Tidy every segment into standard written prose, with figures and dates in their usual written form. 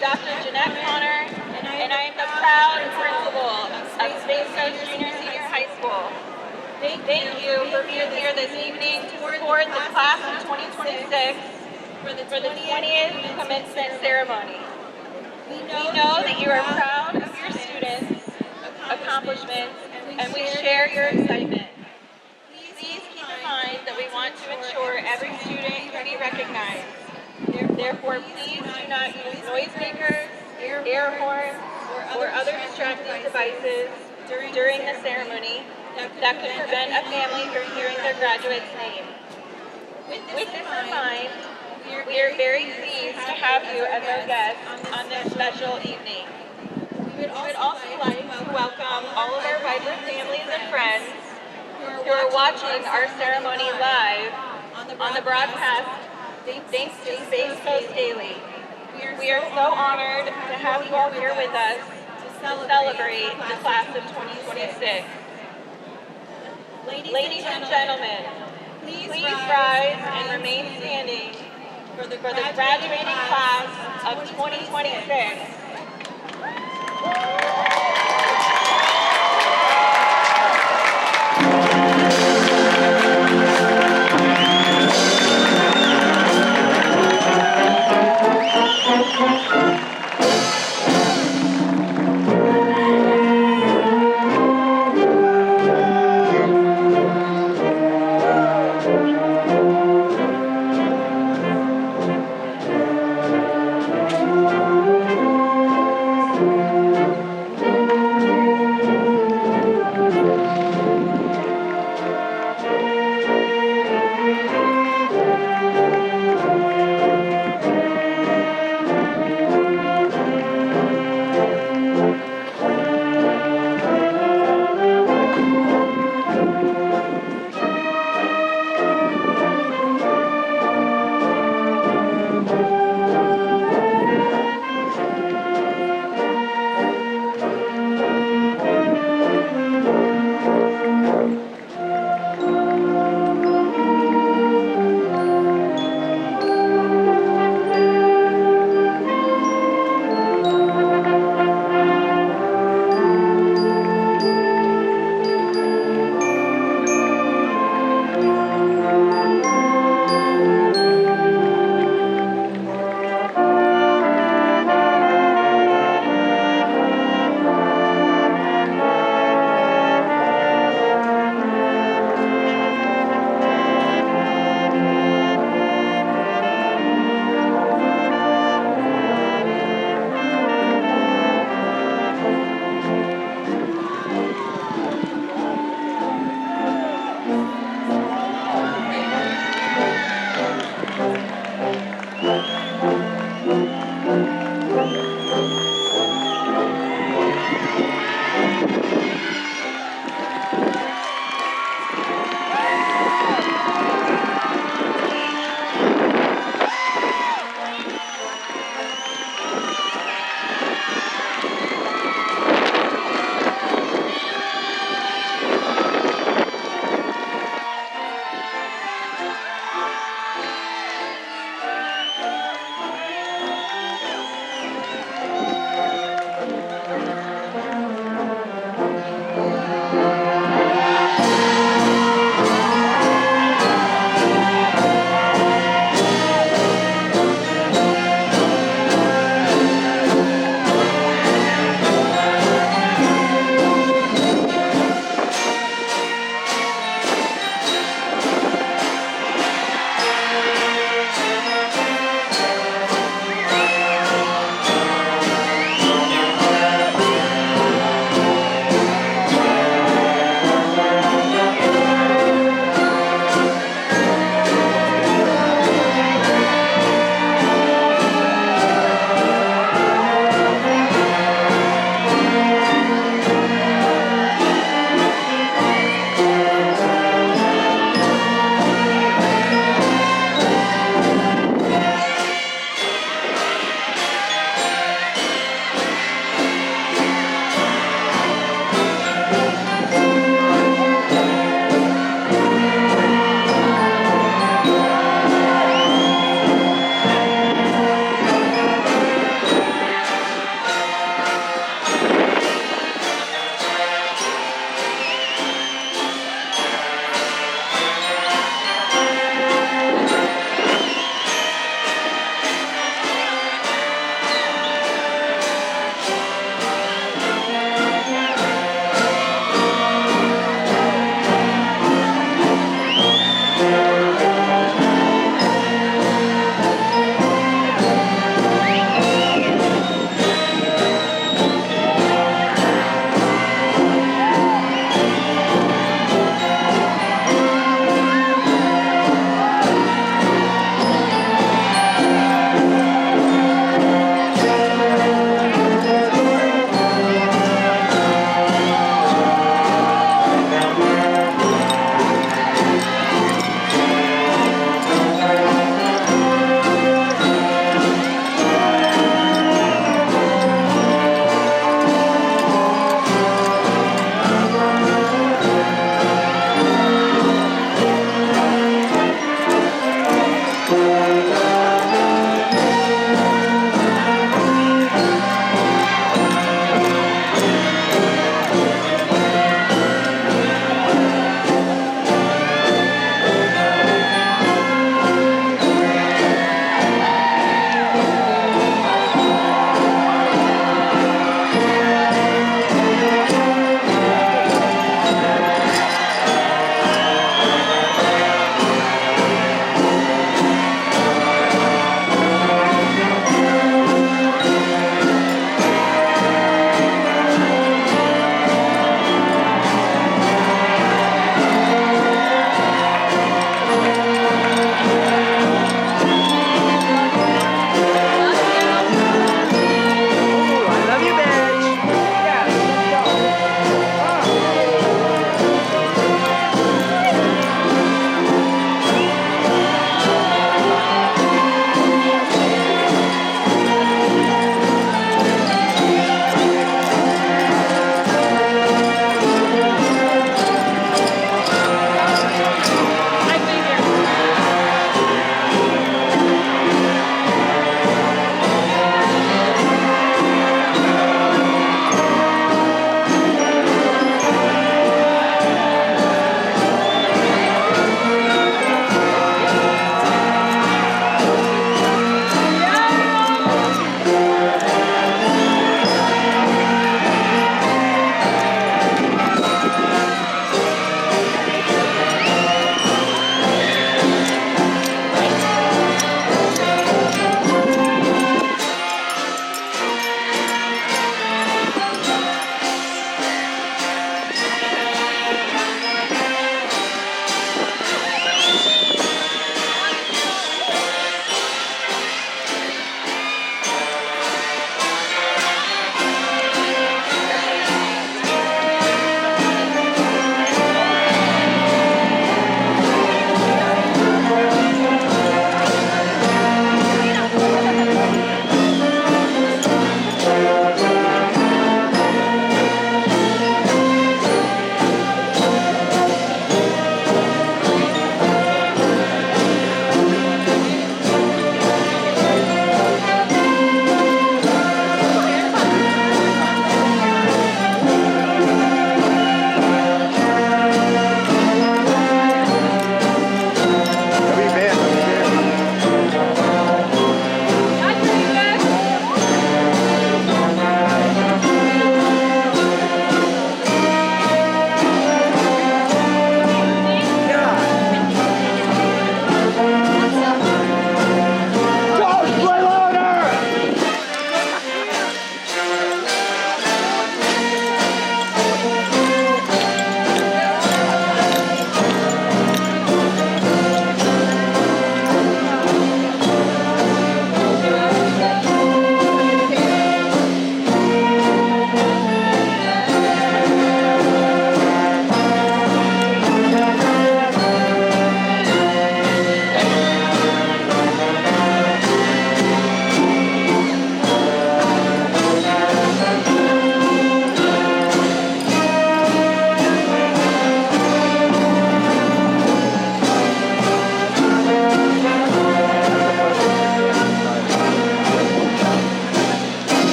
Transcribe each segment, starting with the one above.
Dr. Jeanette Connor, and I am the proud principal of Space Coast Junior Senior High School. Thank you for being here this evening to support the class of 2026 for the 20th commencement ceremony. We know that you are proud of your students' accomplishments, and we share your excitement. Please keep in mind that we want to ensure every student can be recognized. Therefore, please do not use noisemakers, air horns, or other distracting devices during the ceremony that could prevent a family from hearing their graduate's name. With this in mind, we are very pleased to have you as our guests on this special evening. We would also like to welcome all of our vibrant families and friends who are watching our ceremony live on the broadcast thanks to Space Coast Daily. We are so honored to have you all here with us to celebrate the class of 2026. Ladies and gentlemen, please rise and remain standing for the graduating class of 2026.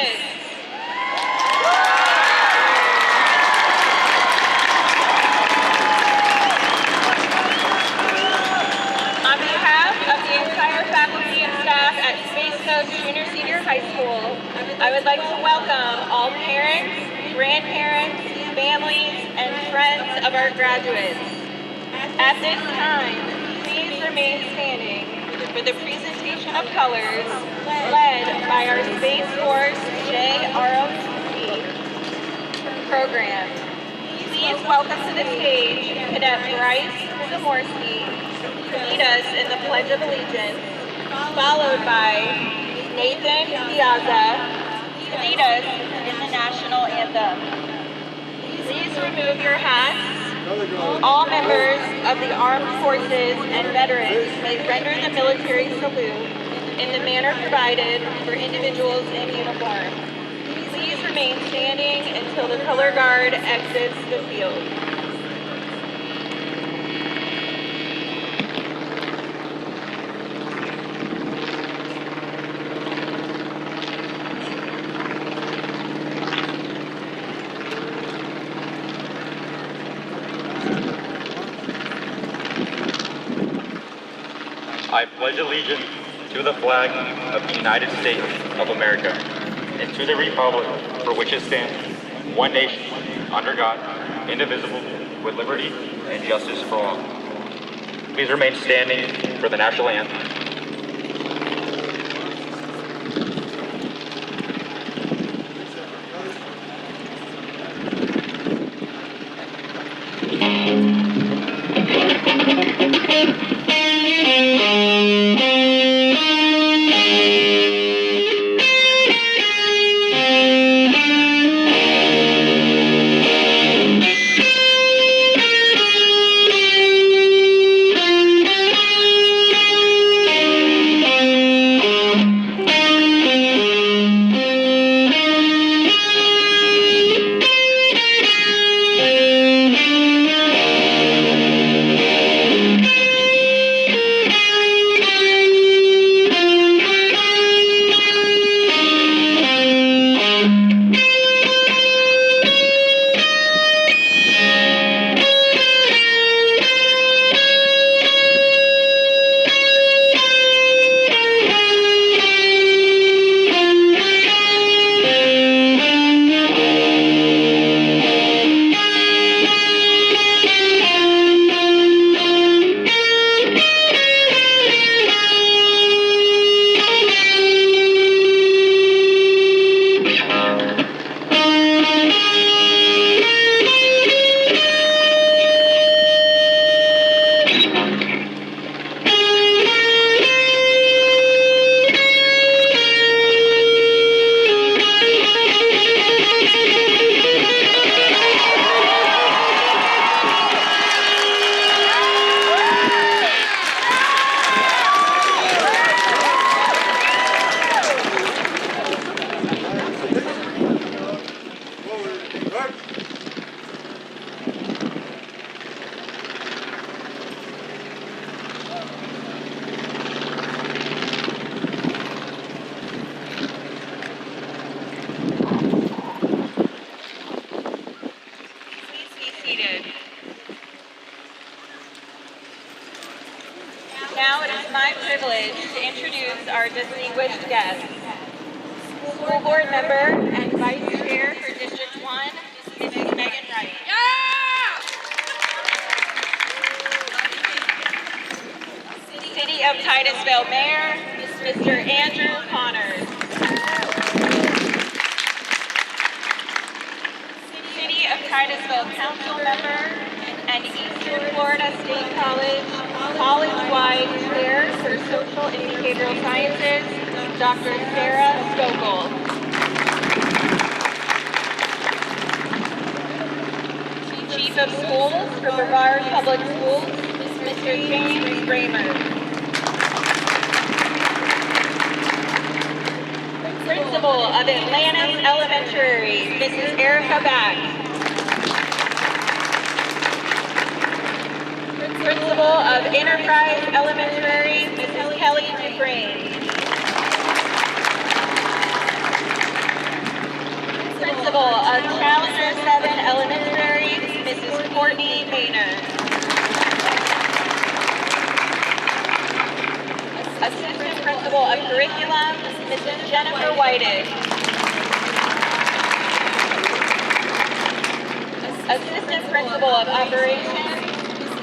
kids. On behalf of the entire faculty and staff at Space Coast Jr. High School, I would like to welcome all parents, grandparents, families, and friends of our graduates. At this time, please remain standing for the presentation of colors led by our Space Force JrSr program. Please welcome to the stage Cadet Bryce Zamorsky to lead us in the Pledge of Allegiance, followed by Nathan Piazza to lead us in the National Anthem. Please remove your hats. All members of the armed forces and veterans may render the military salute in the manner provided for individuals in uniform. Please remain standing until the color guard exits the field. I pledge allegiance to the flag of the United States of America and to the republic for which it stands, one nation, under God, indivisible, with liberty and justice for all. Please remain standing for the national anthem. Now it is my privilege to introduce our distinguished guests. School Board Member and Vice Chair for District 1, Mrs. Megan Wright. City of Titusville Mayor, Mr. Andrew Connors. City of Titusville Council Member and Eastern Florida State College College-wide Chair for Social and Behavioral Sciences, Dr. Sarah Stokel. Chief of Schools for Brevard Public Schools, Mr. James Raymer. Principal of Atlantis Elementary, Mrs. Erica Back. Principal of Enterprise Elementary, Mrs. Kelly Dufresne. Principal of Challenger 7 Elementary, Mrs. Courtney Maynard. Assistant Principal of Curriculum, Mrs. Jennifer Whiting. Assistant Principal of Operations,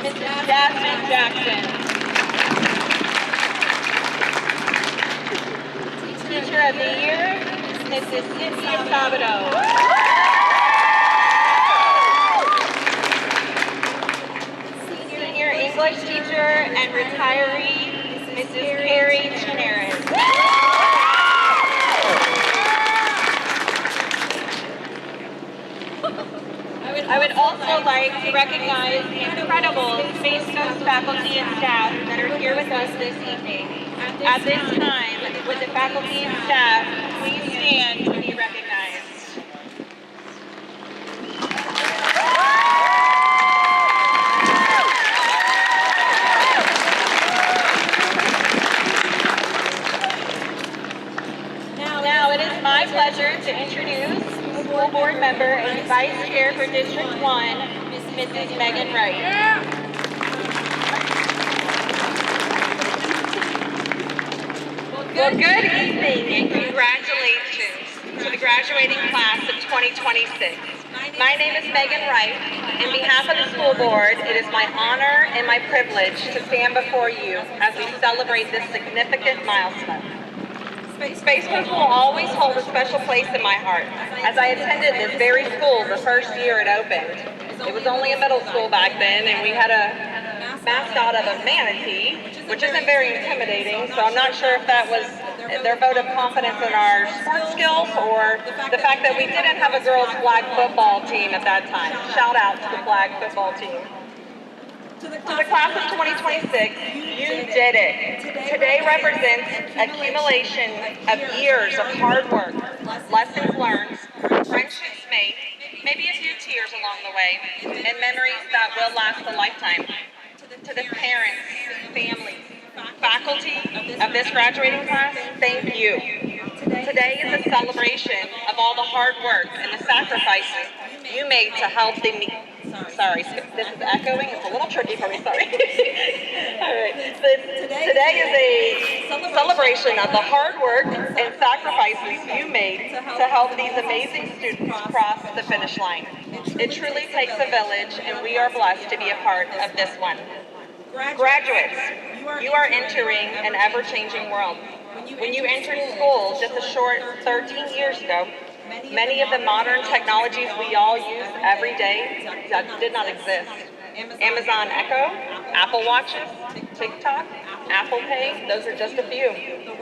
Mrs. Jasmine Jackson. Teacher of the Year, Mrs. Cynthia Sabato. Senior English teacher and retiree, Mrs. Carrie Chinares. I would also like to recognize the incredible Space Coast faculty and staff that are here with us this evening. At this time, would the faculty and staff please stand to be recognized? Now it is my pleasure to introduce School Board Member and Vice Chair for District 1, Mrs. Megan Wright. Well, good evening and congratulations to the graduating class of 2026. My name is Megan Wright. On behalf of the school board, it is my honor and my privilege to stand before you as we celebrate this significant milestone. Space Coast will always hold a special place in my heart, as I attended this very school the first year it opened. It was only a middle school back then, and we had a mascot of a manatee, which isn't very intimidating, so I'm not sure if that was their vote of confidence in our sports skills or the fact that we didn't have a girls' flag football team at that time. Shout out to the flag football team. To the class of 2026, you did it. Today represents accumulation of years of hard work, lessons learned, friendships made, maybe a few tears along the way, and memories that will last a lifetime. To the parents, families, faculty of this graduating class, thank you. Today is a celebration of all the hard work and the sacrifices you made to help the Sorry, this is echoing. It's a little tricky for me, sorry. All right. Today is a celebration of the hard work and sacrifices you made to help these amazing students cross the finish line. It truly takes a village, and we are blessed to be a part of this one. Graduates, you are entering an ever-changing world. When you entered school just a short 13 years ago, many of the modern technologies we all use every day did not exist. Amazon Echo, Apple Watches, TikTok, Apple Pay, those are just a few.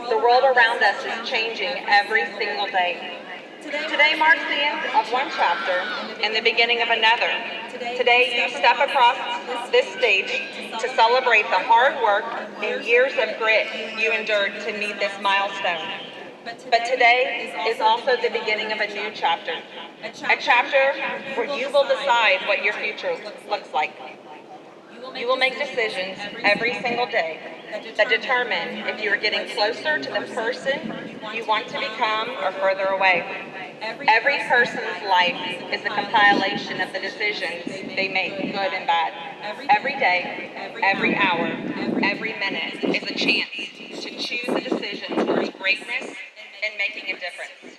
The world around us is changing every single day. Today marks the end of one chapter and the beginning of another. Today you step across this stage to celebrate the hard work and years of grit you endured to meet this milestone. But today is also the beginning of a new chapter, a chapter where you will decide what your future looks like. You will make decisions every single day that determine if you are getting closer to the person you want to become or further away. Every person's life is a compilation of the decisions they make, good and bad. Every day, every hour, every minute is a chance to choose a decision towards greatness and making a difference.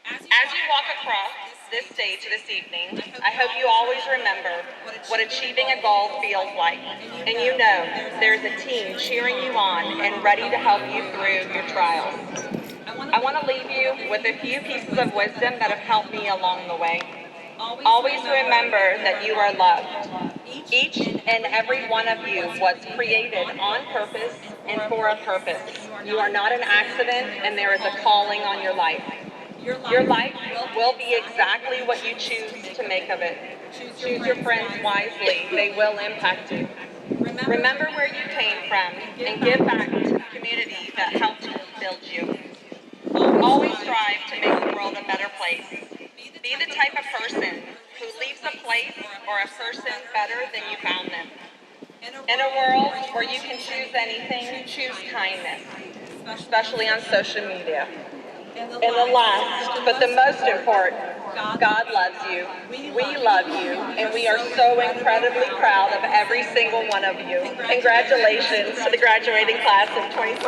As you walk across this stage this evening, I hope you always remember what achieving a goal feels like. And you know there's a team cheering you on and ready to help you through your trials. I want to leave you with a few pieces of wisdom that have helped me along the way. Always remember that you are loved. Each and every one of you was created on purpose and for a purpose. You are not an accident, and there is a calling on your life. Your life will be exactly what you choose to make of it. Choose your friends wisely. They will impact you. Remember where you came from and give back to the community that helped build you. Always strive to make the world a better place. Be the type of person who leaves a place or a person better than you found them. In a world where you can choose anything, choose kindness, especially on social media. And the last, but the most important, God loves you. We love you. And we are so incredibly proud of every single one of you. Congratulations to the graduating class of 2026.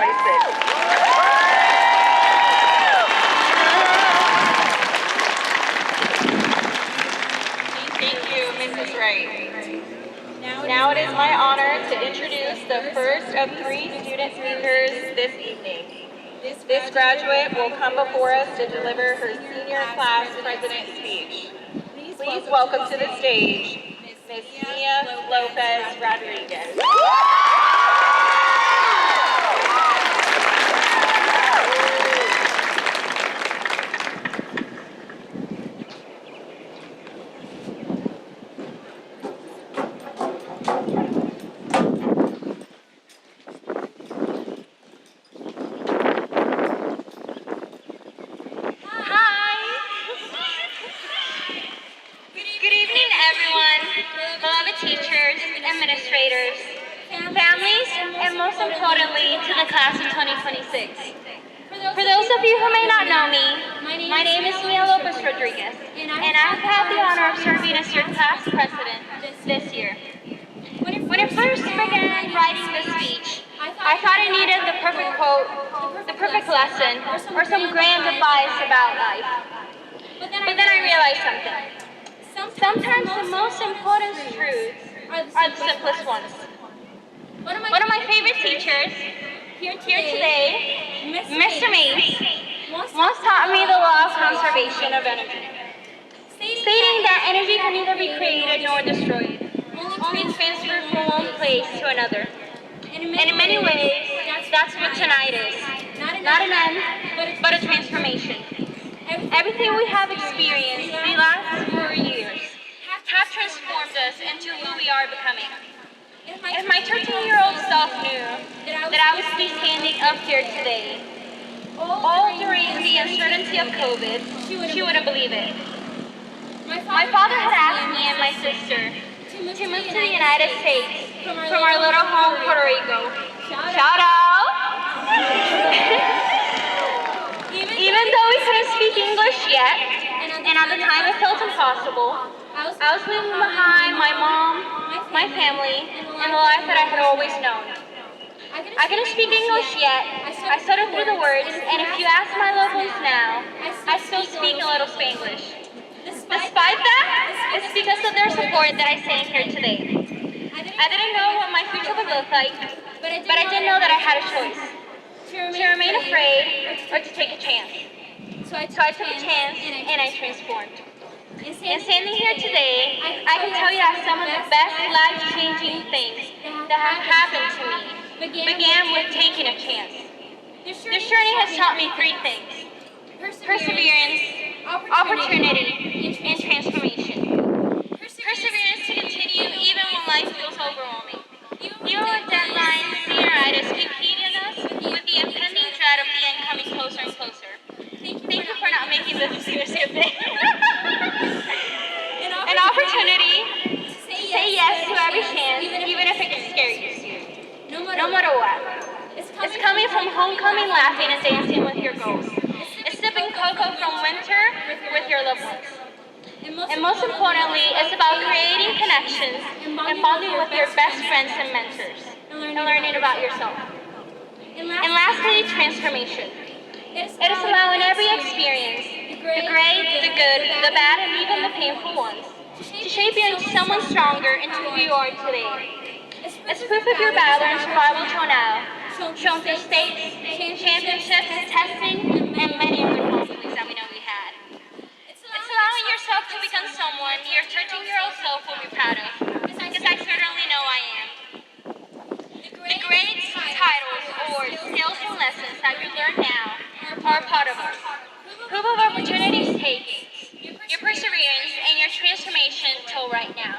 Thank you, Mrs. Wright. Now it is my honor to introduce the first of 3 student speakers this evening. This graduate will come before us to deliver her senior class president speech. Please welcome to the stage Ms. Mia Lopez Rodriguez. Administrators, families, and most importantly, to the class of 2026. For those of you who may not know me, my name is Mia Lopez Rodriguez, and I've had the honor of serving as your class president this year. When I first began writing this speech, I thought I needed the perfect quote, the perfect lesson, or some grand advice about life. But then I realized something. Sometimes the most important truths are the simplest ones. One of my favorite teachers here today, Mr. Mays, once taught me the law of conservation of energy, stating that energy can neither be created nor destroyed, only transferred from one place to another. And in many ways, that's what tonight is. Not an end, but a transformation. Everything we have experienced these last 4 years have transformed us into who we are becoming. If my 13-year-old self knew that I would be standing up here today, all during the uncertainty of COVID, she wouldn't believe it. My father had asked me and my sister to move to the United States from our little home, Puerto Rico. Shout out! Even though we couldn't speak English yet, and at the time it felt impossible, I was leaving behind my mom, my family, and the life that I had always known. I couldn't speak English yet. I stuttered through the words, and if you ask my loved ones now, I still speak a little Spanglish. Despite that, it's because of their support that I stand here today. I didn't know what my future would look like, but I did know that I had a choice. To remain afraid or to take a chance. So I took a chance and I transformed. And standing here today, I can tell you that some of the best life-changing things that have happened to me began with taking a chance. This journey has taught me 3 things: perseverance, opportunity, and transformation. Perseverance to continue even when life feels overwhelming. Even when deadlines, senioritis keep heating us with the impending dread of the end coming closer and closer. Thank you for not making this a serious thing. An opportunity to say yes to every chance, even if it scares you. No matter what. It's coming from homecoming, laughing and dancing with your goals. It's sipping cocoa from winter with your loved ones. And most importantly, it's about creating connections and bonding with your best friends and mentors, and learning about yourself. And lastly, transformation. It is allowing every experience, the great, the good, the bad, and even the painful ones, to shape you into someone stronger into who you are today. It's proof of your battle and survival till now, shown through states, championships, testing, and many other possibilities that we know we had. It's allowing yourself to become someone your 13-year-old self will be proud of, because I certainly know I am. The grades, titles, awards, skills, and lessons that you learn now are a part of us. Proof of opportunities taken, your perseverance, and your transformation till right now.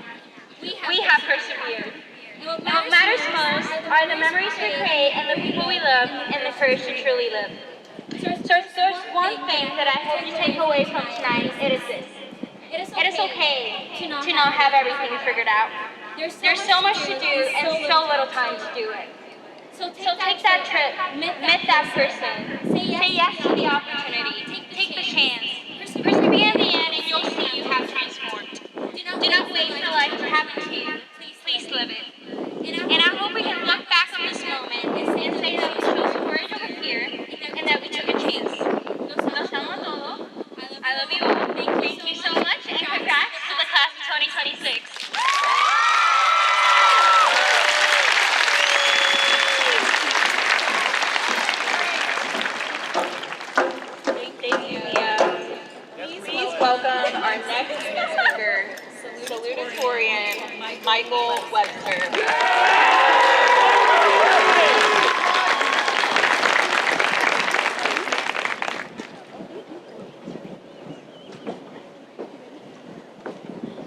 We have persevered. And what matters most are the memories we create and the people we love and the courage to truly live. So if there's one thing that I hope you take away from tonight, it is this. It is okay to not have everything figured out. There's so much to do and so little time to do it. So take that trip, meet that person, say yes to the opportunity, take the chance, persevere in the end, and you'll welcome our next speaker, salutatorian Michael Webster.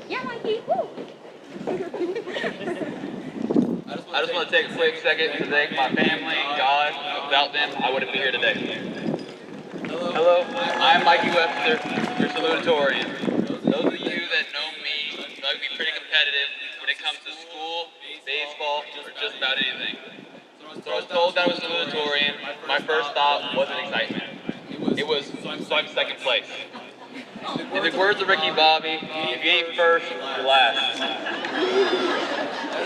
Yeah, Mikey. Woo. I just want to take a quick second to thank my family, God. Without them, I wouldn't be here today. Hello, I'm Mikey Webster, your salutatorian. Those of you that know me know I can be pretty competitive when it comes to school, baseball, or just about anything. So I was told that I was salutatorian. My first thought wasn't excitement. It was, so I'm second place. In the words of Ricky Bobby, if you ain't first, you're last.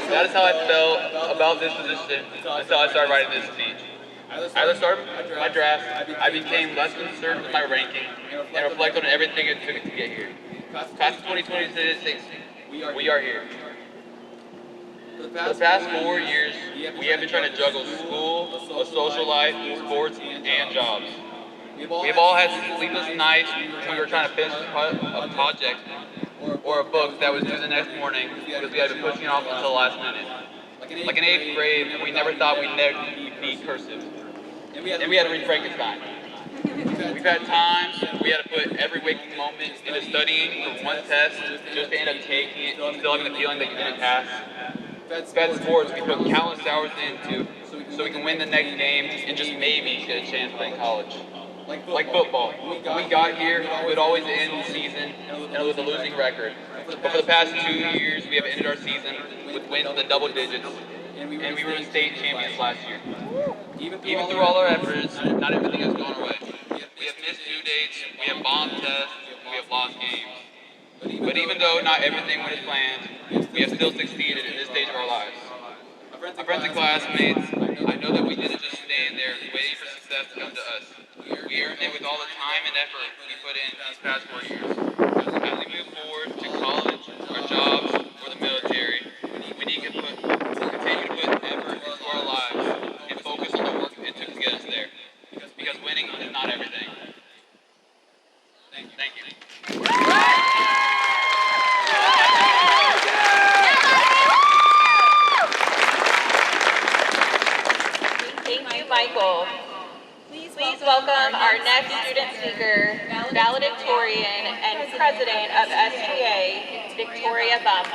That is how I felt about this position until I started writing this speech. As I started my draft, I became less concerned with my ranking and reflected on everything it took to get here. Class of 2026, we are here. For the past 4 years, we have been trying to juggle school, a social life, sports, and jobs. We have all had sleepless nights when we were trying to finish a project or a book that was due the next morning because we had been pushing it off until the last minute. Like in 8th grade, we never thought we'd never be cursive. And we had to read Frankenstein. We've had times we had to put every waking moment into studying for one test just to end up taking it and still having the feeling that you didn't pass. Fed sports we put countless hours into so we can win the next game and just maybe get a chance to play in college. Like football, when we got here, we would always end the season with a losing record. But for the past 2 years, we have ended our season with wins in the double digits, and we were the state champions last year. Even through all our efforts, not everything has gone our way. We have missed due dates, we have bombed tests, we have lost games. But even though not everything went as planned, we have still succeeded in this stage of our lives. My friends and classmates, I know that we didn't just stand there waiting for success to come to us. We earned it with all the time and effort we put in these past 4 years. As we move forward to college, our jobs, or the military, we need to continue to put effort into our lives and focus on the work it took to get us there. Because winning is not everything. Thank you. Thank you, Michael. Please welcome our next student speaker, valedictorian and president of SGA, Victoria Bum.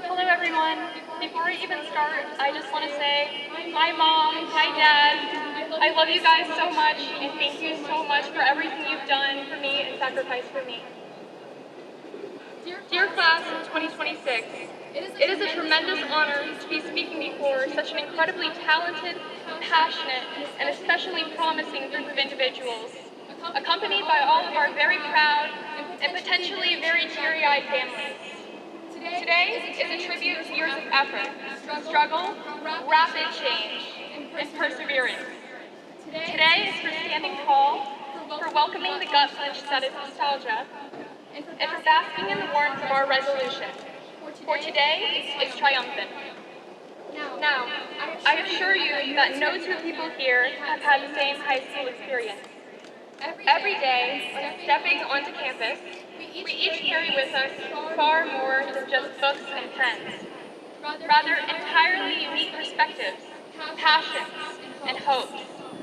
Hello, everyone. Before we even start, I just want to say, hi, Mom, hi, Dad. I love you guys so much, and thank you so much for everything you've done for me and sacrificed for me. Dear class of 2026, it is a tremendous honor to be speaking before such an incredibly talented, passionate, and especially promising group of individuals, accompanied by all of our very proud and potentially very teary-eyed families. Today is a tribute to years of effort, struggle, rapid change, and perseverance. Today is for standing tall, for welcoming the gut punch that is nostalgia, and for basking in the warmth of our resolution. For today is triumphant. Now, I assure you that no two people here have had the same high school experience. Every day, when stepping onto campus, we each carry with us far more than just books and pens. Rather, entirely unique perspectives, passions, and hopes,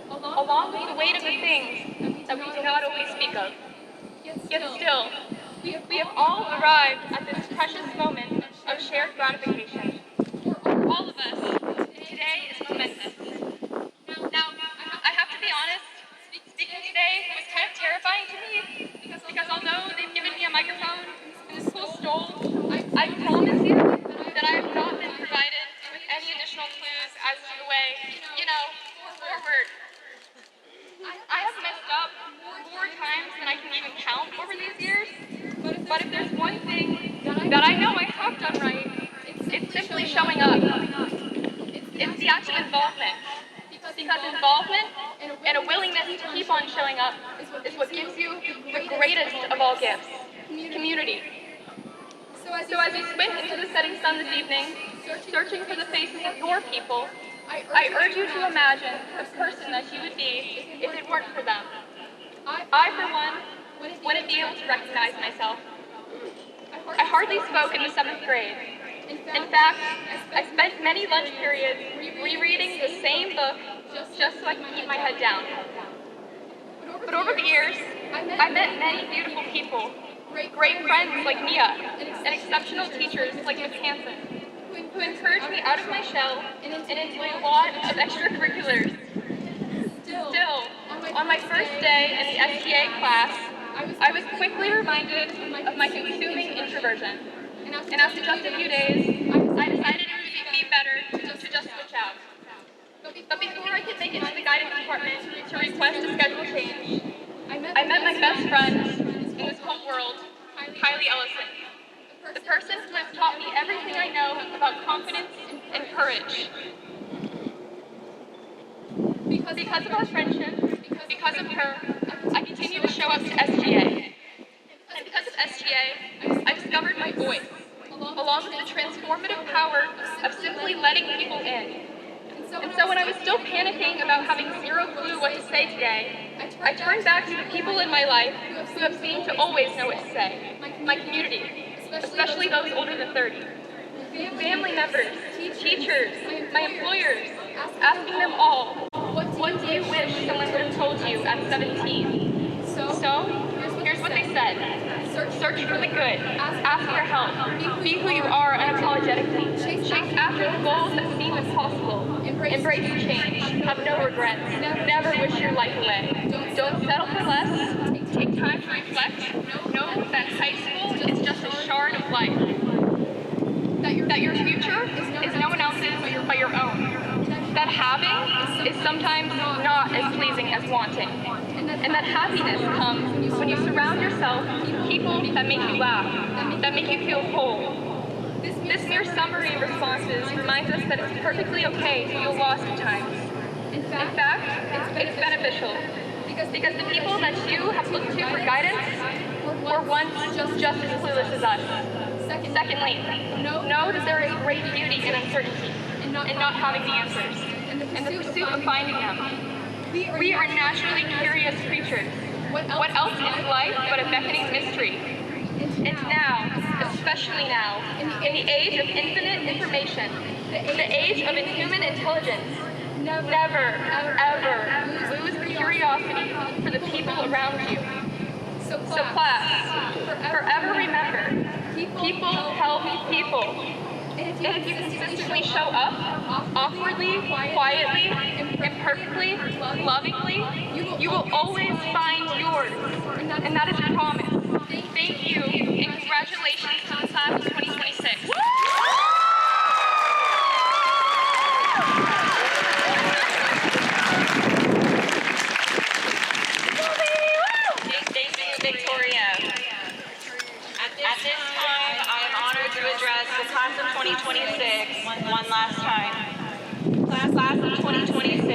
along with the weight of the things that we do not always speak of. Yet still, we have all arrived at this precious moment of shared gratification. For all of us, today is momentous. Now, I have to be honest, speaking today was kind of terrifying to me, because although they've given me a microphone and a school stole, I promise you that I have not been provided with any additional clues as to the way, forward. I have messed up more times than I can even count over these years, but if there's one thing that I know I have done right, it's simply showing up. It's the act of involvement. Because involvement and a willingness to keep on showing up is what gives you the greatest of all gifts, community. So as you squint into the setting sun this evening, searching for the faces of your people, I urge you to imagine the person that you would be if it weren't for them. I, for one, wouldn't be able to recognize myself. I hardly spoke in the 7th grade. In fact, I spent many lunch periods rereading the same book just so I could keep my head down. But over the years, I met many beautiful people, great friends like Mia, and exceptional teachers like Miss Hansen, who encouraged me out of my shell and into a lot of extracurriculars. Still, on my first day in the STA class, I was quickly reminded of my consuming introversion. And after just a few days, I decided it would be better to just switch out. But before I could make it to the guidance department to request a schedule change, I met my best friend in this whole world, Kylie Ellison, the person who has taught me everything I know about confidence and courage. Because of our friendship, because of her, I continue to show up to SGA. And because of SGA, I discovered my voice, along with the transformative power of simply letting people in. And so when I was still panicking about having zero clue what to say today, I turned back to the people in my life who have seemed to always know what to say. My community, especially those older than 30. Family members, teachers, my employers, asking them all, what do you wish someone would have told you at 17? So, here's what they said. Search for the good. Ask for help. Be who you are unapologetically. Chase after the goals that seem impossible. Embrace change. Have no regrets. Never wish your life away. Don't settle for less. Take time to reflect. Know that high school is just a shard of life. That your future is no one else's but your own. That having is sometimes not as pleasing as wanting. And that happiness comes when you surround yourself with people that make you laugh, that make you feel whole. This mere summary of responses reminds us that it's perfectly okay to feel lost at times. In fact, it's beneficial, because the people that you have looked to for guidance were once just as clueless as us. Secondly, know that there is great beauty in uncertainty, and not having the answers, and the pursuit of finding them. We are naturally curious creatures. What else is life but a beckoning mystery? And now, especially now, in the age of infinite information, the age of inhuman intelligence, never, ever lose curiosity for the people around you. So class, forever remember, people help people. And if you consistently show up, awkwardly, quietly, imperfectly, lovingly, you will always find yours. And that is a promise. Thank you, and congratulations to the class of 2026. Thank you, Victoria. At this time, I am honored to address the class of 2026 one last time. Class of 2026.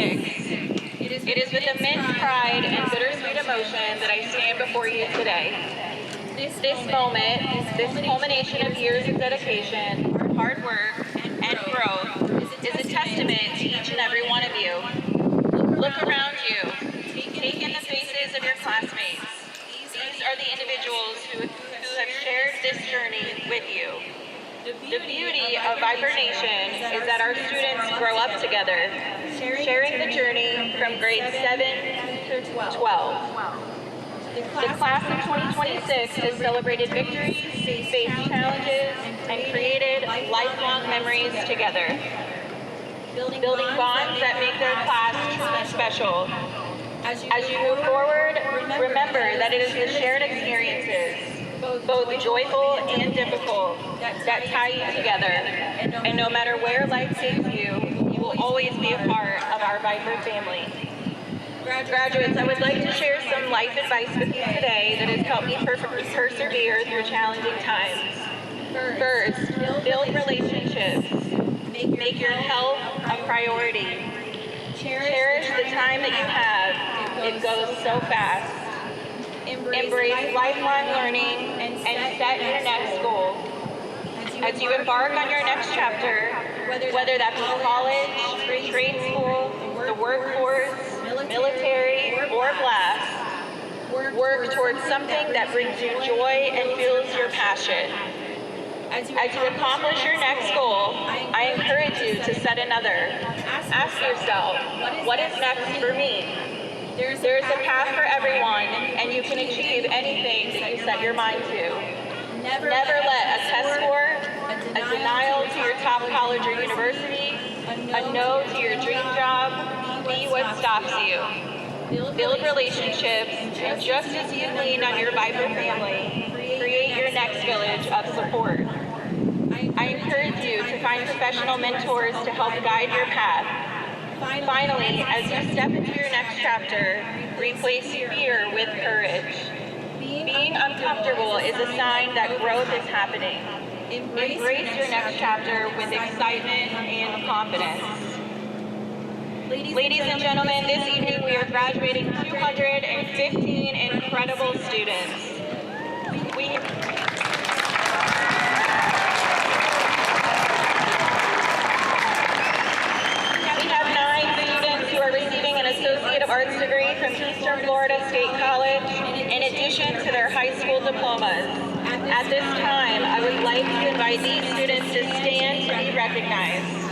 It is with immense pride and bittersweet emotion that I stand before you today. This moment, this culmination of years of dedication, hard work, and growth is a testament to each and every one of you. Look around you. Take in the faces of your classmates. These are the individuals who have shared this journey with you. The beauty of Viper Nation is that our students grow up together, sharing the journey from grades 7 through 12. The class of 2026 has celebrated victories, faced challenges, and created lifelong memories together. Building bonds that make their class truly special. As you move forward, remember that it is the shared experiences, both joyful and difficult, that tie you together. And no matter where life takes you, you will always be a part of our Viper family. Graduates, I would like to share some life advice with you today that has helped me persevere through challenging times. First, build relationships. Make your health a priority. Cherish the time that you have. It goes so fast. Embrace lifelong learning and set your next goal. As you embark on your next chapter, whether that be college, trade school, the workforce, military, or blast, work towards something that brings you joy and fuels your passion. As you accomplish your next goal, I encourage you to set another. Ask yourself, what is next for me? There's a path for everyone, and you can achieve anything that you set your mind to. Never let a test score, a denial to your top college or university, a no to your dream job be what stops you. Build relationships, and just as you lean on your vibrant family, create your next village of support. I encourage you to find professional mentors to help guide your path. Finally, as you step into your next chapter, replace fear with courage. Being uncomfortable is a sign that growth is happening. Embrace your next chapter with excitement and confidence. Ladies and gentlemen, this evening we are graduating 215 incredible students. We have 9 students who are receiving an Associate of Arts degree from Eastern Florida State College, in addition to their high school diplomas. At this time, I would like to invite these students to stand to be recognized.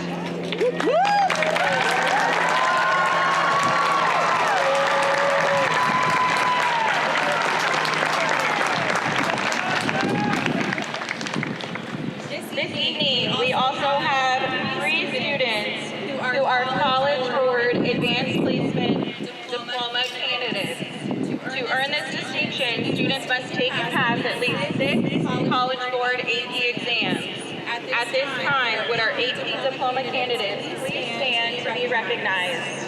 This evening, we also have 3 students who are College Board Advanced Placement Diploma candidates. To earn this distinction, students must take and pass at least 6 College Board AP exams. At this time, would our AP Diploma candidates please stand to be recognized?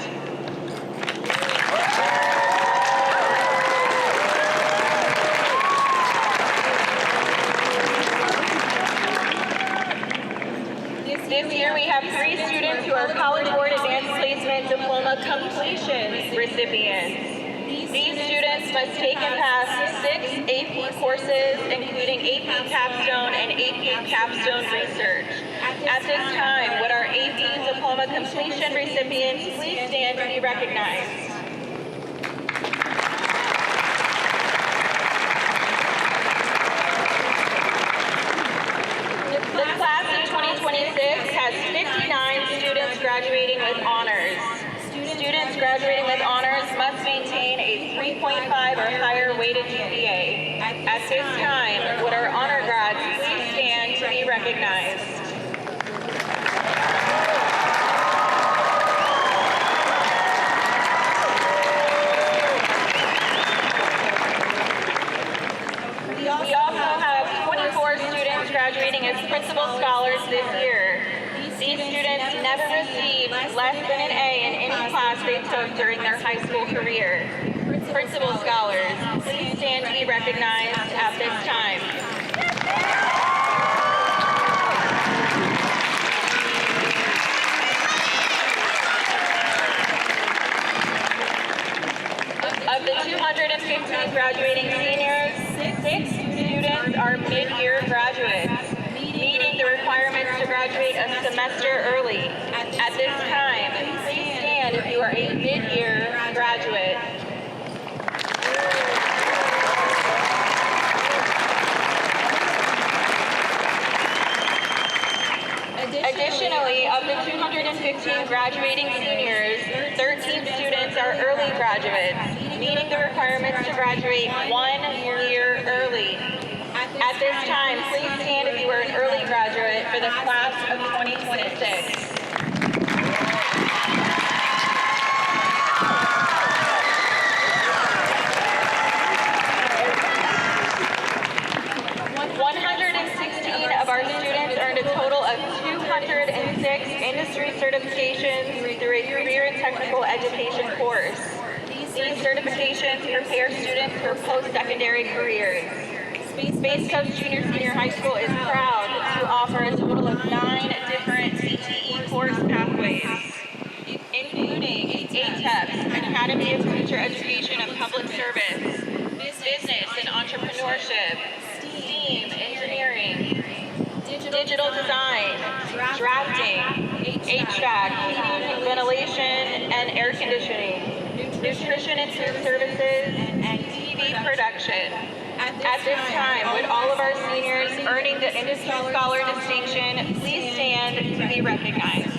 This year we have 3 students who are College Board Advanced Placement Diploma completion recipients. These students must take and pass 6 AP courses, including AP Capstone and AP Capstone Research. At this time, would our AP Diploma completion recipients please stand to be recognized? The class of 2026 has 59 students graduating with honors. Students graduating with honors must maintain a 3.5 or higher weighted GPA. At this time, would our honor grads please stand to be recognized? We also have 24 students graduating as principal scholars this year. These students never received less than an A in any class they took during their high school career. Principal scholars, please stand to be recognized at this time. Of the 215 graduating seniors, 6 students are mid-year graduates, meeting the requirements to graduate a semester early. At this time, please stand if you are a mid-year graduate. Additionally, of the 215 graduating seniors, 13 students are early graduates, meeting the requirements to graduate 1 year early. At this time, please stand if you are an early graduate for the class of 2026. Of our students earned a total of 206 industry certifications through a career and technical education course. These certifications prepare students for post-secondary careers. Space Coast Junior Senior High School is proud to offer a total of 9 different CTE course pathways, including ATEP, Academy of Teacher Education and Public Service, entrepreneurship, STEAM, engineering, digital design, drafting, HVAC, heating, ventilation, and air conditioning, nutrition and food services, and TV production. At this time, would all of our seniors earning the Industry Scholar distinction please stand to be recognized?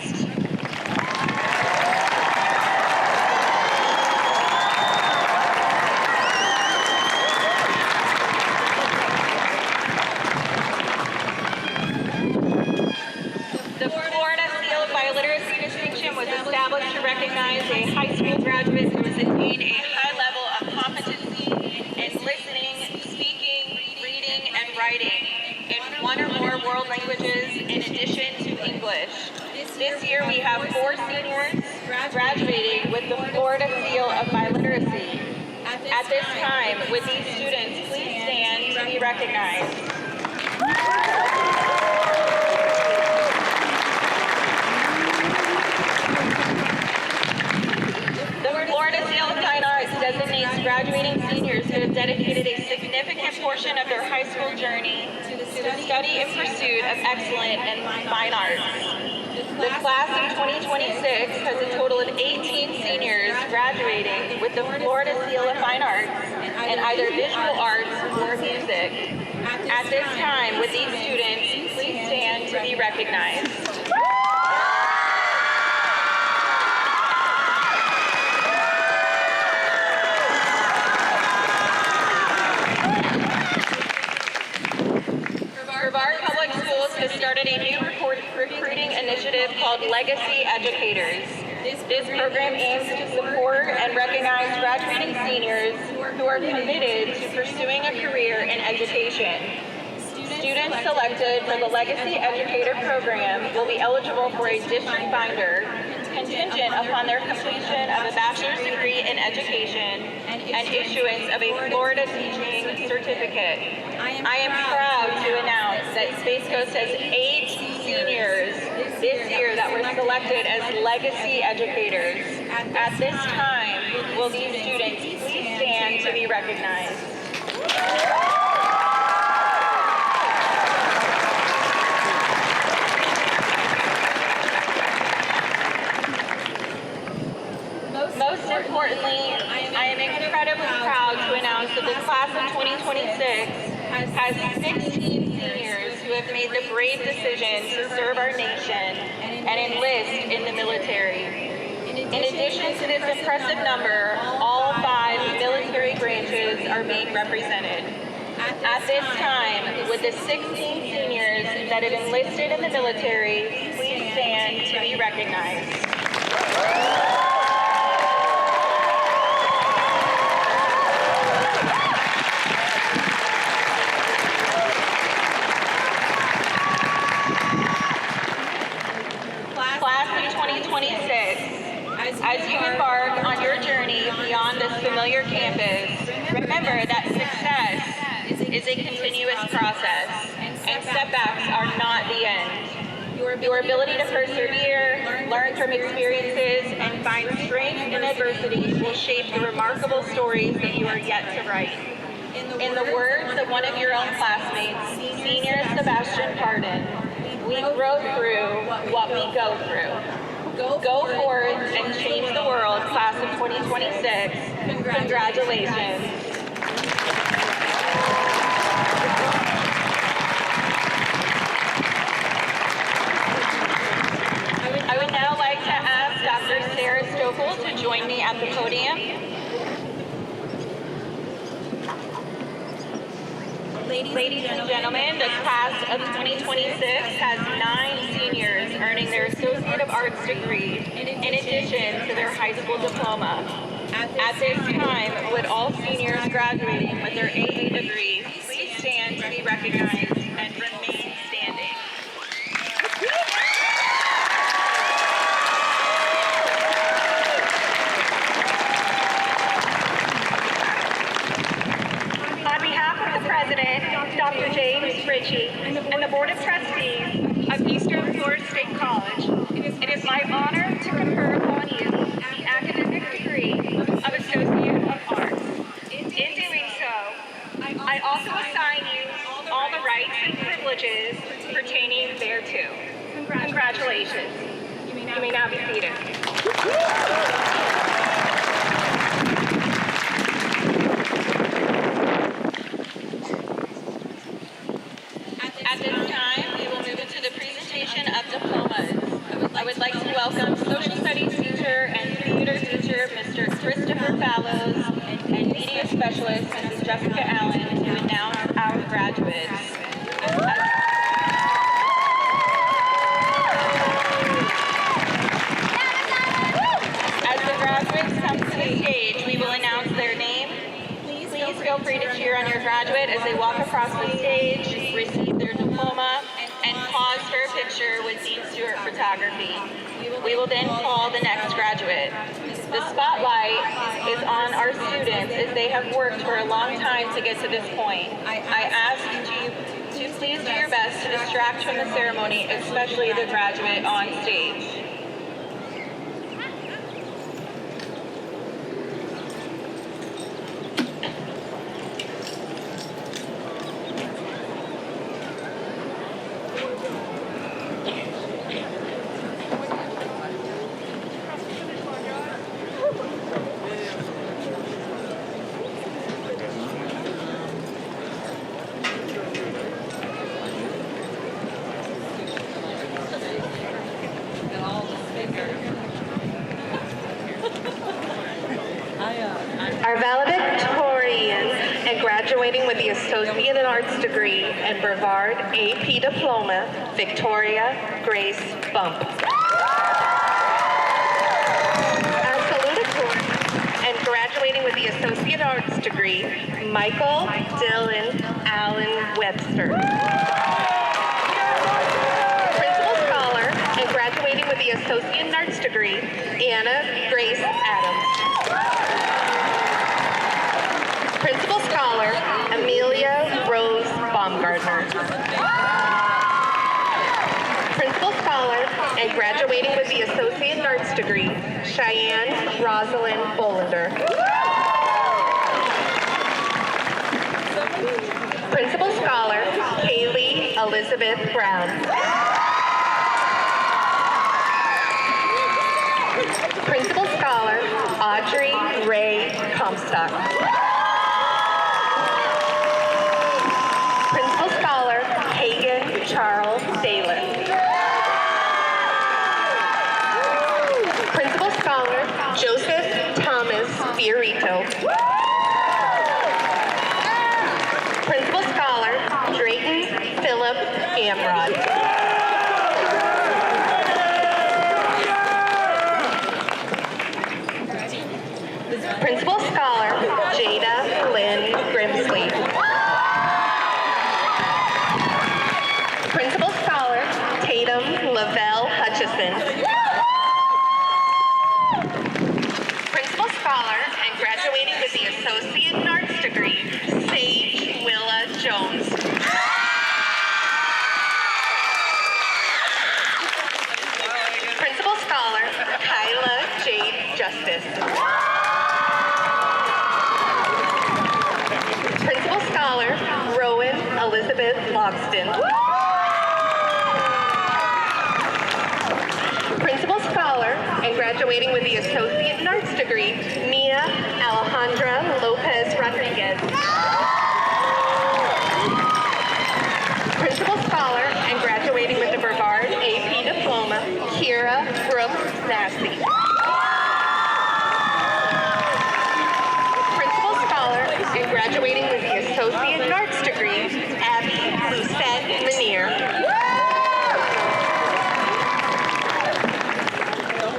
The Florida Seal of Biliteracy distinction was established to recognize a high school graduate who has attained a high level of competency in listening, speaking, reading, and writing in one or more world languages in addition to English. This year we have 4 seniors graduating with the Florida Seal of Biliteracy. At this time, would these students please stand to be recognized? The Florida Seal of Fine Arts designates graduating seniors who have dedicated a significant portion of their high school journey to the study and pursuit of excellence in fine arts. The class of 2026 has a total of 18 seniors graduating with the Florida Seal of Fine Arts in either visual arts or music. At this time, would these students please stand to be recognized? Brevard Public Schools has started a new recruiting initiative called Legacy Educators. This program aims to support and recognize graduating seniors who are committed to pursuing a career in education. Students selected for the Legacy Educator program will be eligible for a district binder contingent upon their completion of a bachelor's degree in education and issuance of a Florida teaching certificate. I am proud to announce that Space Coast has 8 seniors this year that were selected as Legacy Educators. At this time, will these students please stand to be recognized? Most importantly, I am incredibly proud to announce that the class of 2026 has 16 seniors who have made the brave decision to serve our nation and enlist in the military. In addition to this impressive number, all 5 military branches are being represented. At this time, with the 16 seniors that have enlisted in the military, please stand to be recognized. Class of 2026, as you embark on your journey beyond this familiar campus, remember that success is a continuous process, and setbacks are not the end. Your ability to persevere, learn from experiences, and find strength in adversity will shape the remarkable stories that you are yet to write. In the words of one of your own classmates, Senior Sebastian Pardon, we grow through what we go through. Go forth and change the world, class of 2026. Congratulations. I would now like to ask Dr. JrSr to join me at the podium. Ladies and gentlemen, the class of 2026 has 9 seniors earning their Associate of Arts degree in addition to their high school diploma. At this time, would all seniors graduating with their AA degree please stand to be recognized and remain standing. On behalf of the President, Dr. JrSr, and the Board of Trustees of Eastern Florida State College, it is my honor to confer upon you the academic degree of Associate of Arts. In doing so, I I also assign you all the rights and privileges pertaining thereto. Congratulations. You may now be seated. At this time, we will move into the presentation of diplomas. I would like to welcome Social Studies teacher and theater teacher, Mr. Christopher Fallows, and media specialist, Mrs. Jessica Allen, to announce our graduates. As the graduates come to the stage, we will announce their name. Please feel free to cheer on your graduate as they walk across the stage, receive their diploma, and pause for a picture with Dean Stewart Photography. We will then call the next graduate. The spotlight is on our students as they have worked for a long time to get to this point. I ask you to please do your best to distract from the ceremony, especially the graduate on stage. Our valedictorian and graduating with the Associate in Arts degree and Brevard AP Diploma, Victoria Grace Bump. Our salutatorian and graduating with the Associate Arts degree, Michael Dylan Allen Webster. Principal Scholar and graduating with the Associate in Arts degree, Anna Grace Adams. Principal Scholar, Amelia Rose Baumgartner. Principal Scholar and graduating with the Associate in Arts degree, Cheyenne Rosalind Bolander. Principal Scholar, Kaylee Elizabeth Brown. Principal Scholar, Audrey Ray Comstock. Principal Scholar, Hagan Charles Dalis. Principal Scholar, Joseph Thomas Fiorito. Principal Scholar, Drayton Philip Amrod. Principal Scholar, Jada Lynn Grimsley. Principal Scholar, Tatum Lavelle Hutchison. Principal Scholar and graduating with the Associate in Arts degree, Sage Willa Jones. Principal Scholar, Kyla Jade Justice. Principal Scholar, Rowan Elizabeth Logston. Principal Scholar and graduating with the Associate in Arts degree, Mia Alejandra Lopez Rodriguez. Principal Scholar and graduating with the Brevard AP Diploma, Kira Brooks Massey. Principal Scholar and graduating with the Associate in Arts degree, Abby Lucette Manier.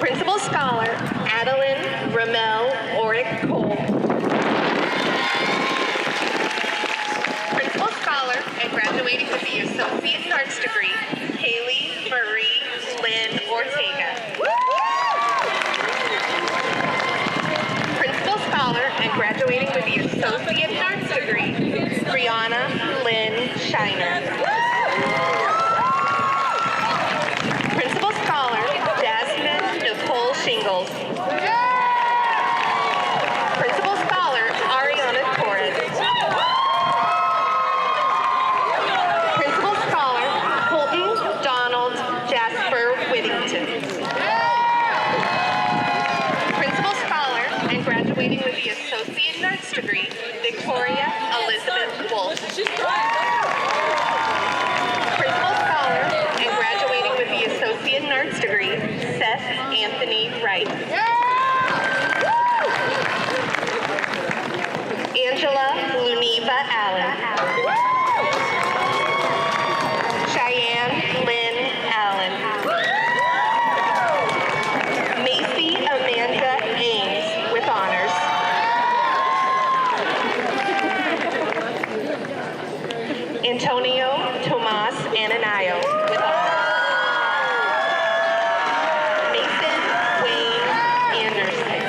Principal Scholar, Adeline Ramel Oric Cole. Principal Scholar and graduating with the Associate in Arts degree, Haley Marie Lynn Ortega. Principal Scholar and graduating with the Associate in Arts degree, Brianna Lynn Shiner. Principal Scholar, Jasmine Nicole Shingles. Principal Scholar, Ariana Torres. Principal Scholar and graduating with the Associate in Arts degree, Seth Anthony Wright. Angela Luniva Allen. Cheyenne Lynn Allen. Macy Amanda Ames with honors. Antonio Tomas Ananayo with honors. Mason Wayne Anderson.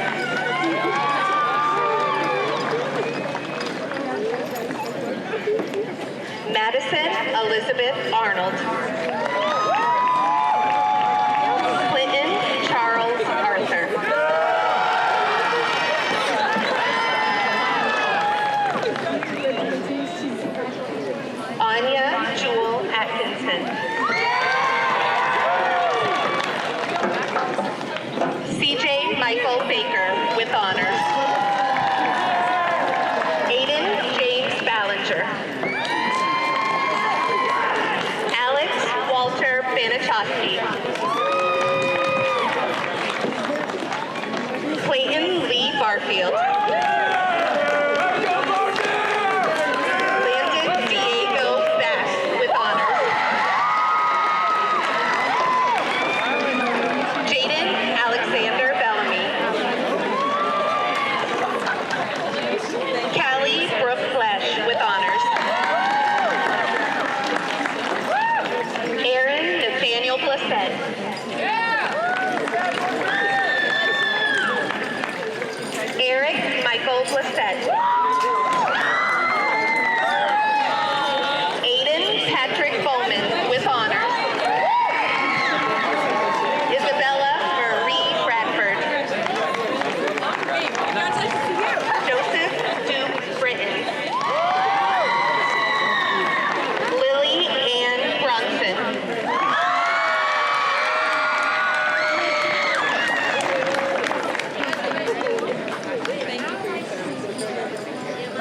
Madison Elizabeth Arnold. Clinton Charles Arthur. Anya Jewel Atkinson. CJ Michael Baker with honors. Aiden James Ballinger. Alex Walter Banachowski. Clayton Lee Barfield. Landon Diego Bass with honors. Jaden Alexander Bellamy. Callie Brooke Flesh with honors. Aaron Nathaniel Blissett. Eric Michael Blissett. Aiden Patrick Bowman with honors. Isabella Marie Bradford. Joseph Duke Britton. Lily Ann Brunson.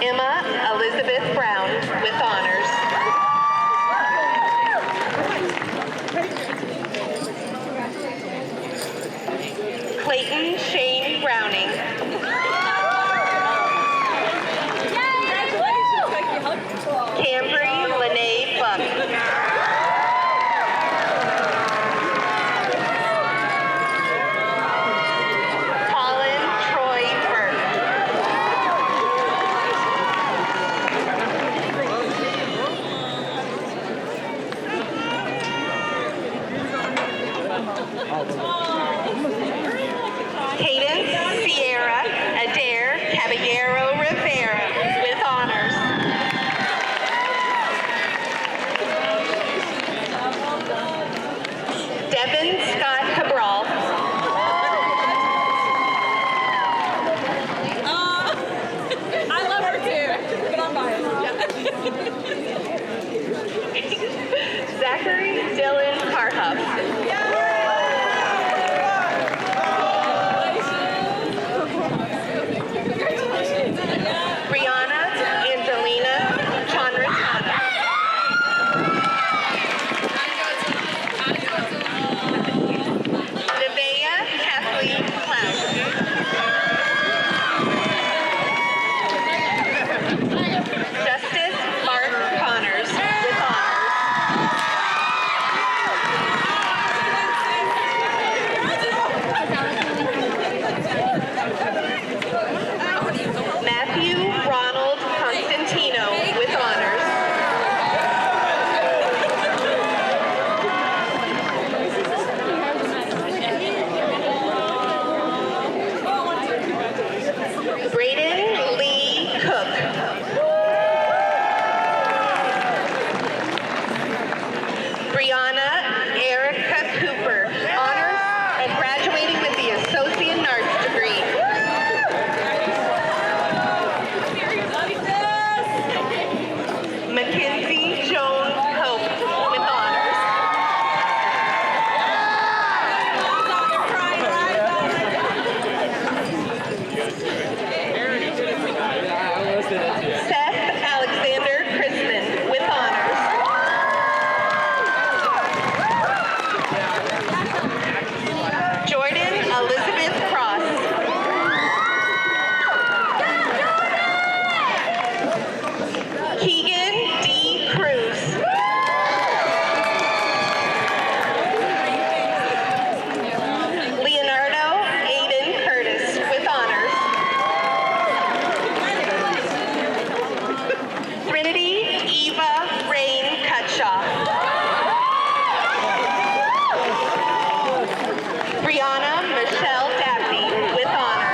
Emma Elizabeth Brown with honors. Clayton Shane Browning. Cambry Lene Buck. Colin Troy Burke. Cadence Sierra Adair Caballero Rivera with honors. Devin Scott Cabral. I love her too, but I'm biased. Zachary Dylan Carhuff. Brianna Angelina Chanratana. Nevaeh Kathleen Klaus. Justice Mark Connors with honors. Matthew Ronald Constantino with honors. Braden Lee Cook. Brianna Erica Cooper, honors and graduating with the Associate in Arts degree. Mackenzie Joan Hope with honors. Seth Alexander Christman. Keegan D. Cruz. Leonardo Aiden Curtis with honors. Trinity Eva Rain Cutshaw. Brianna Michelle Dabney with honors.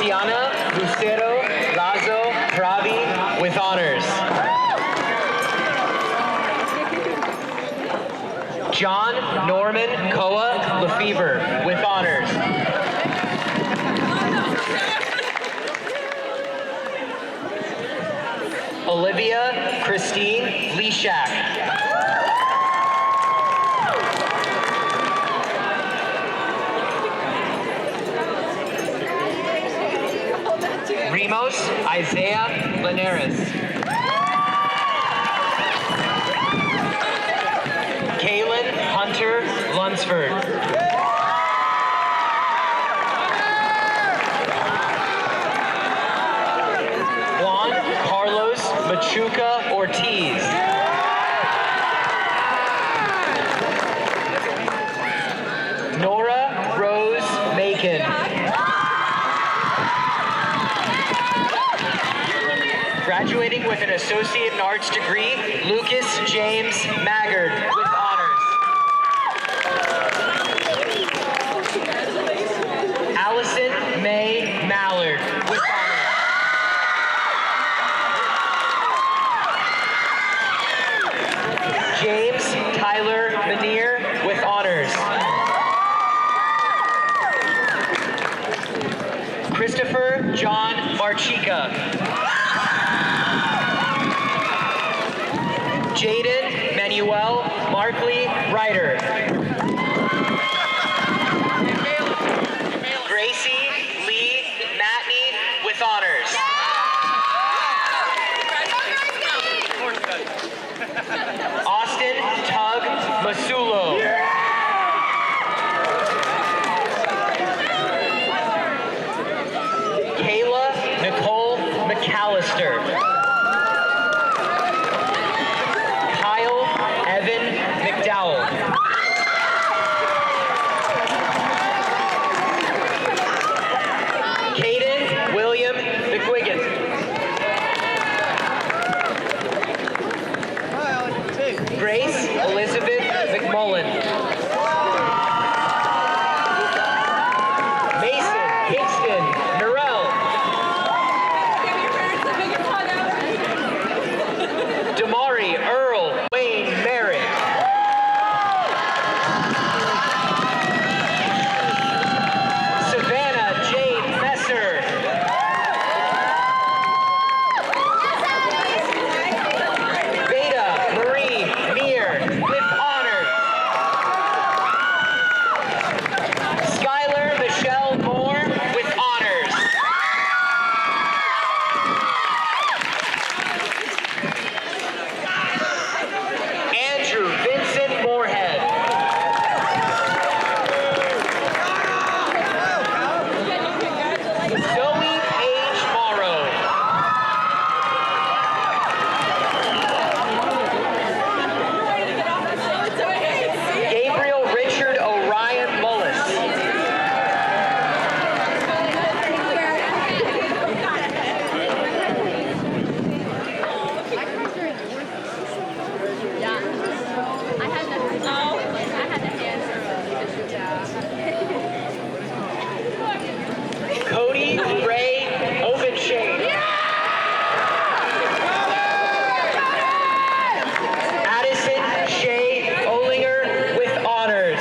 Tatiana Lucero Lazo Pravi with honors. John Norman Koa Lefevre with honors. Olivia Christine Leshak. Rimos Isaiah Linares. Kaylin Hunter Lunsford. Juan Carlos Machuca Ortiz. Nora Rose Macon. Graduating with an Associate in Arts degree, Lucas James Maggard with honors. Allison May Mallard with honors. James Tyler Manier with honors. Christopher John Marchica. Jaden Manuel Markley Ryder. Gracie Lee Matney with honors. Austin Tug Masulo. Kayla Nicole McAllister. Kyle Evan McDowell. Caden William McGuigan. Grace Elizabeth McMullen. Mason Kingston Norell. Damari Earl Wayne Merritt. Savannah Jane Messer. Beta Marie Meir with honor. Skylar Michelle Moore with honors. Andrew Vincent Moorhead. Zoe Paige Morrow. Gabriel Richard Orion Mullis. Cody Ray Ovenshade. Addison Shay Olinger with honors.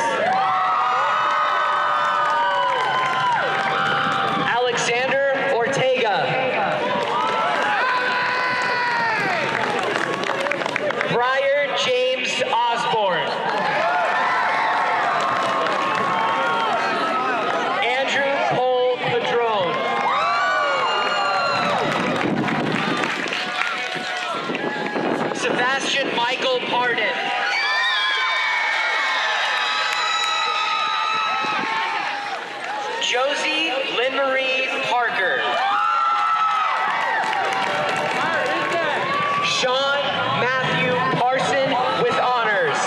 Alexander Ortega. Briar James Osborne. Andrew Cole Padrone. Sebastian Michael Pardon. Josie Lynn Marie Parker. Sean Matthew Parson with honors.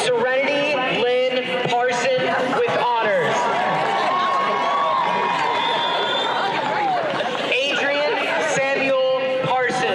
Serenity Lynn Parson with honors. Adrian Samuel Parson.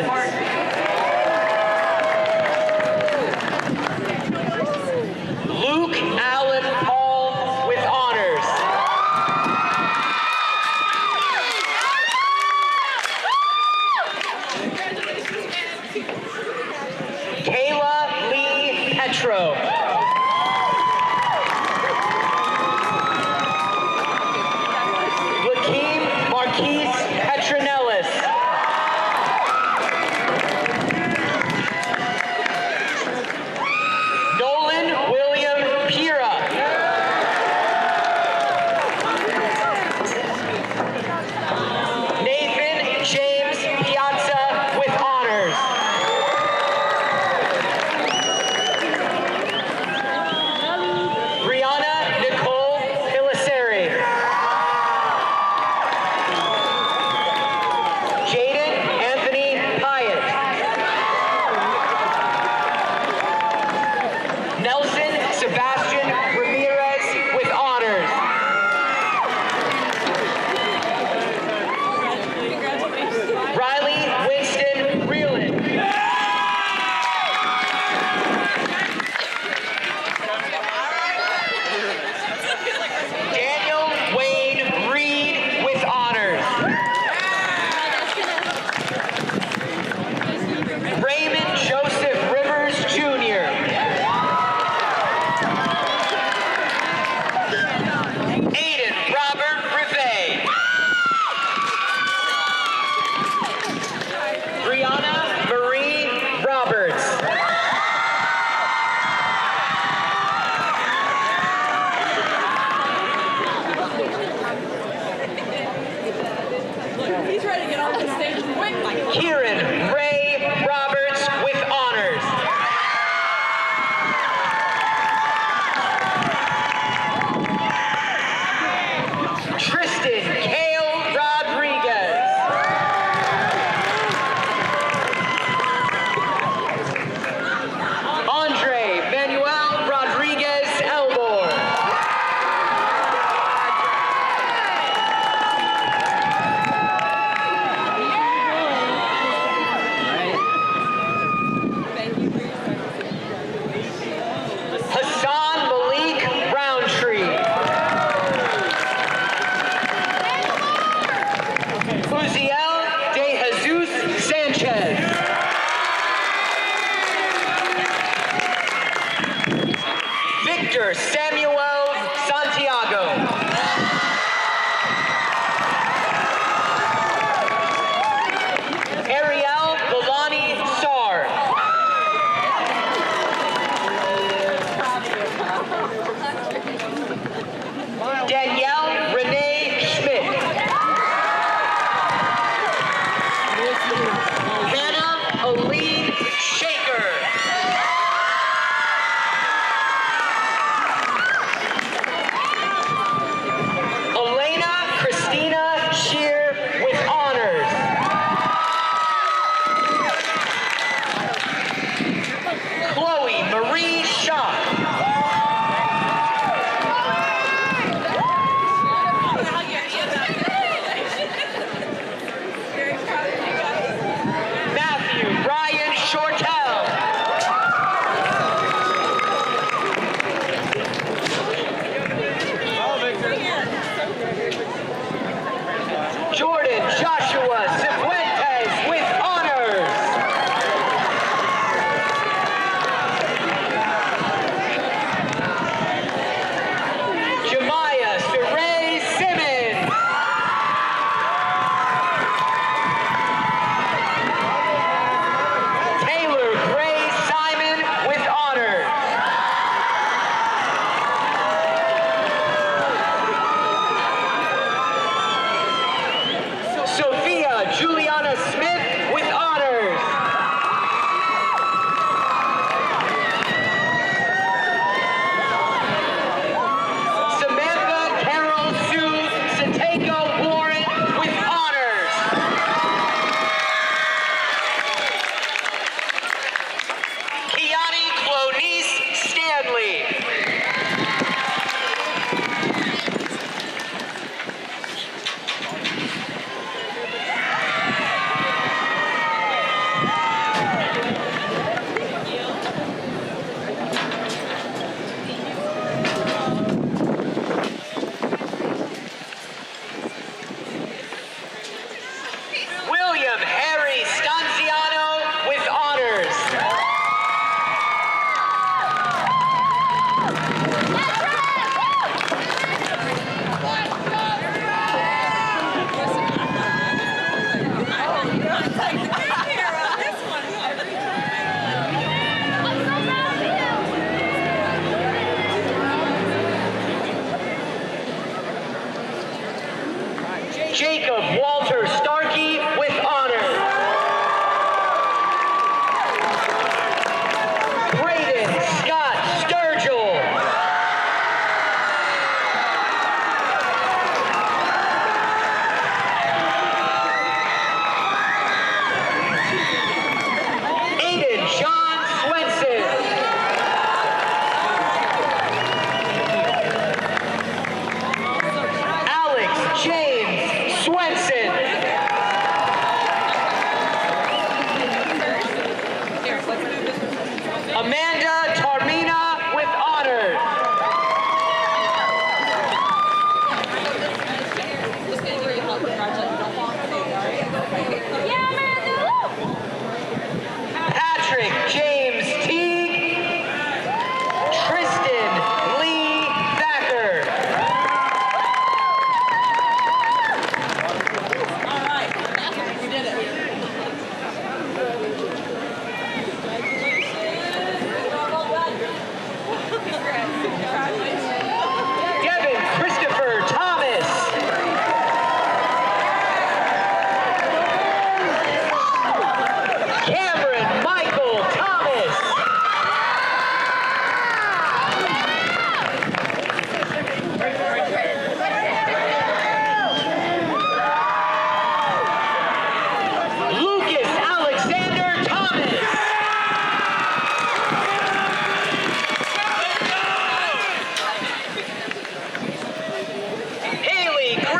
Kieran Ray Roberts with honors. Tristan Kale Rodriguez. Andre Manuel Rodriguez Elmore. Hassan Malik Roundtree. Uziel De Jesus Sanchez. Victor Samuel Santiago. Ariel Villani Sar. Danielle Renee Schmidt. Hannah Aline Shaker. Elena Christina Shear with honors. Chloe Marie Shaw. Matthew Ryan Shortell. Jordan Joshua Cifuentes with honors. Jemiah Saray Simmons. Taylor Gray Simon with honors. Sophia Juliana Smith with honors. Samantha Carol Sue Sateko Warren with honors. Kiani Clonice Stanley. William Harry Stanziano with honors. Jacob Walter Starkey with honors. Braden Scott Sturgill. Aiden John Swenson. Alex James Swenson.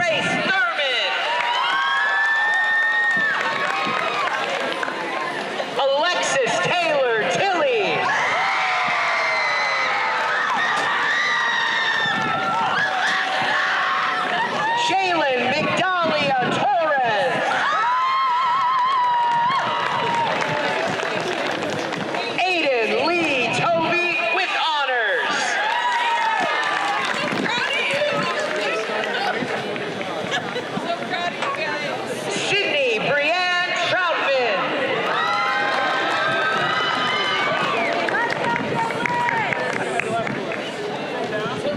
Bryce Thurman. Alexis Taylor Tilley. Jalen Migdalia Torres. Aiden Lee Toby with honors. Sydney Brianne Troutman.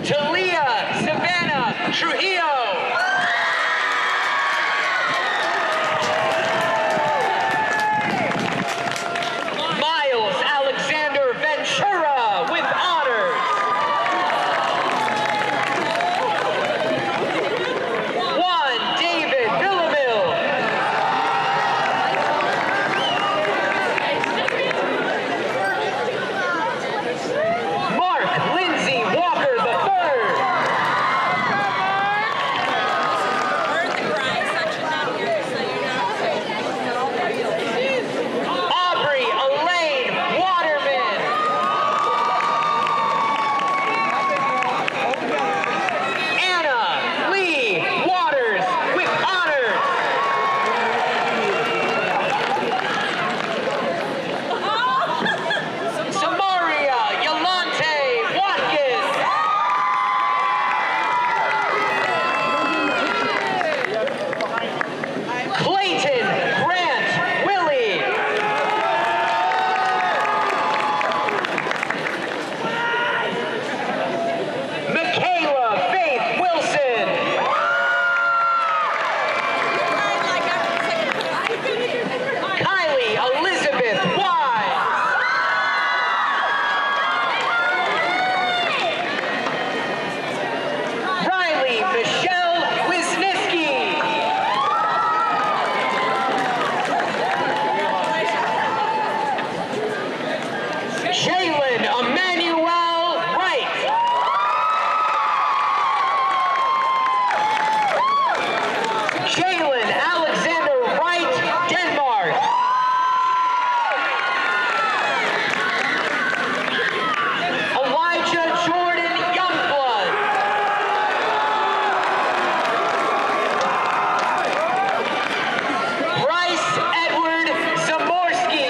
Talia Savannah Trujillo. Miles Alexander Ventura with honors. Juan David Villamil. Mark Lindsay Walker III. Aubrey Elaine Waterman. Anna Lee Waters with honors. Samaria Yolante Watkins. Clayton Grant Willie. Michaela Faith Wilson. Kylie Elizabeth Wise. Riley Michelle Wisniewski. Jalen Emmanuel Wright. Jalen Alexander Wright, Denmark. Elijah Jordan Youngblood. Bryce Edward Zamorski.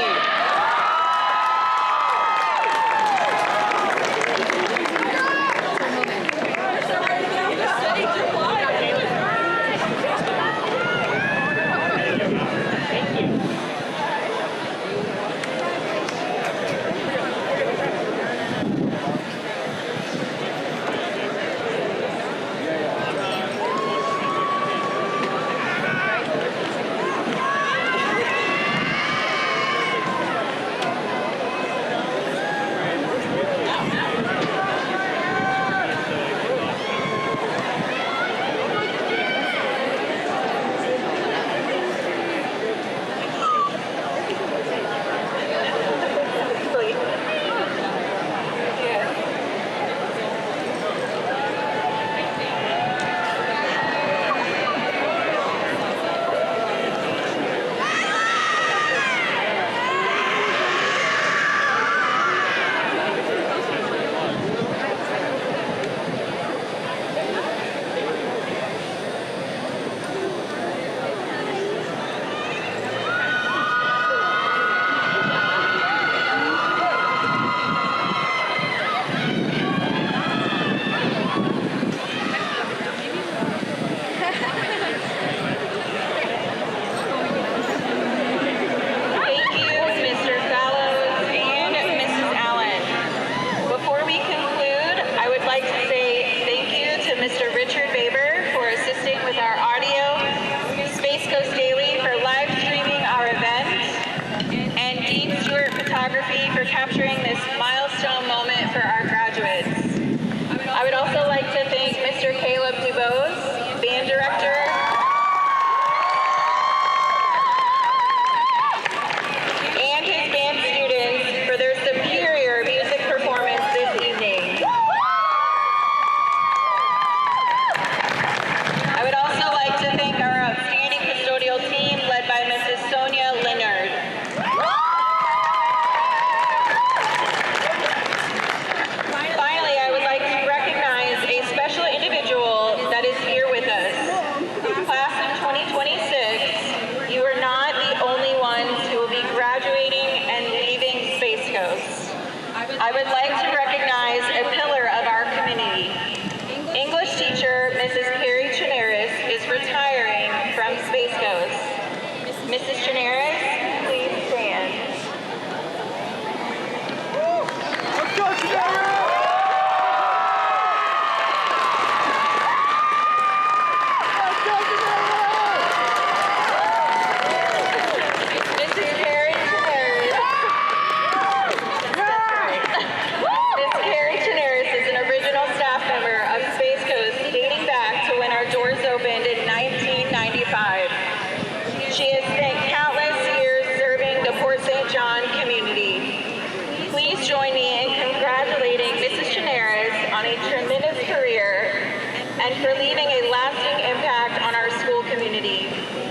a lasting impact on our school community.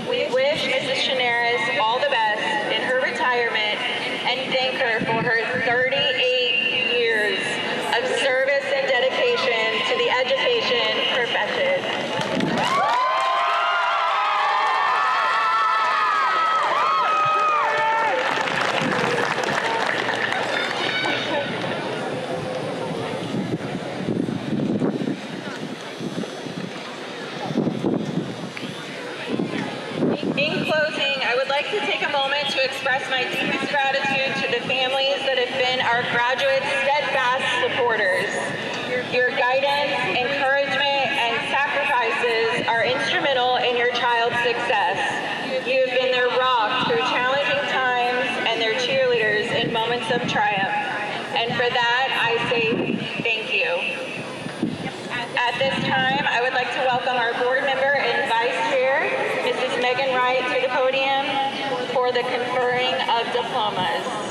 We wish Mrs. JrSr all the best in her retirement and thank her for her 38 years of service and dedication to the education profession. In closing, I would like to take a moment to express my deepest gratitude to the families that have been our graduates' steadfast supporters. Your guidance, encouragement, and sacrifices are instrumental in your child's success. You have been their rock through challenging times and their cheerleaders in moments of triumph. And for that, I say thank you. At this time, I would like to welcome our board member and vice chair, Mrs. Megan Wright, to the podium for the conferring of diplomas.